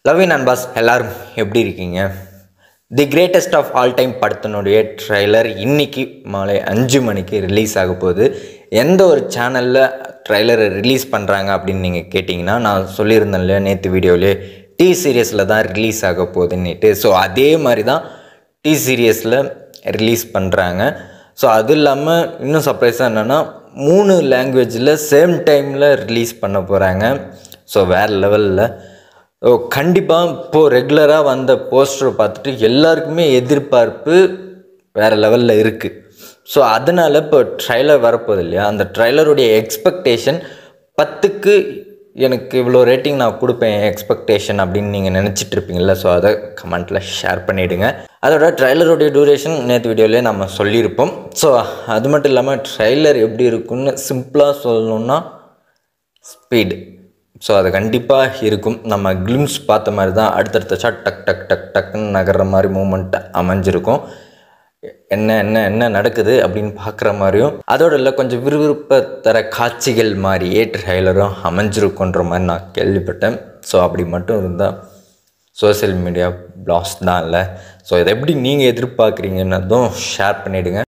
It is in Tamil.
லவ்வி நண்பாஸ் எல்லாரும் எப்படி இருக்கீங்க? The greatest of all time படத்தினுடைய ட்ரைலர் இன்னைக்கு மாலை 5 மணிக்கு ரிலீஸ் ஆக போகுது. எந்த ஒரு சேனலில் ட்ரைலரை ரிலீஸ் பண்ணுறாங்க அப்படின்னு நீங்கள் கேட்டிங்கன்னா, நான் சொல்லியிருந்தேன் இல்லையா நேற்று வீடியோவிலே டி சீரியஸில் தான் ரிலீஸ் ஆக போகுதுன்னுட்டு. ஸோ அதே மாதிரி தான் டி சீரியஸில் ரிலீஸ் பண்ணுறாங்க. ஸோ அது இல்லாமல் இன்னும் சர்ப்ரைஸாக என்னென்னா 3 லாங்குவேஜில் சேம் டைமில் ரிலீஸ் பண்ண போகிறாங்க. ஸோ வேறு லெவலில் கண்டிப்பாக இப்போது ரெகுலராக வந்த போஸ்டரை பார்த்துட்டு எல்லாருக்குமே எதிர்பார்ப்பு வேறு லெவலில் இருக்குது. ஸோ அதனால் இப்போ ட்ரைலர் வரப்போகுது இல்லையா, அந்த ட்ரைலருடைய எக்ஸ்பெக்டேஷன் 10க்கு எனக்கு இவ்வளோ ரேட்டிங் நான் கொடுப்பேன் எக்ஸ்பெக்டேஷன் அப்படின்னு நீங்கள் நினச்சிட்டு இருப்பீங்களா? ஸோ அதை கமெண்ட்டில் ஷேர் பண்ணிவிடுங்க. அதோட ட்ரைலருடைய டியூரேஷன் நேற்று வீடியோவிலே நம்ம சொல்லியிருப்போம். ஸோ அது மட்டும் இல்லாமல் ட்ரைலர் எப்படி இருக்குன்னு சிம்பிளாக சொல்லணுன்னா ஸ்பீடு. ஸோ அது கண்டிப்பாக இருக்கும். நம்ம கிளிம்ஸ் பார்த்த மாதிரி தான் அடுத்தடுத்த ஷாட் டக் டக் டக் டக்குன்னு நகர்ற மாதிரி மூமெண்ட் அமைஞ்சிருக்கும். என்ன என்ன என்ன நடக்குது அப்படின்னு பார்க்குற மாதிரியும், அதோடு இல்லை கொஞ்சம் விறுவிறுப்பை தர காட்சிகள் மாதிரியே ட்ரைலரும் அமைஞ்சிருக்குன்ற மாதிரி நான் கேள்விப்பட்டேன். ஸோ அப்படி மட்டும் இருந்தால் சோசியல் மீடியா பிளாஸ் தான் இல்லை. ஸோ இதை எப்படி நீங்கள் எதிர்பார்க்குறீங்கன்னதும் ஷேர் பண்ணிவிடுங்க.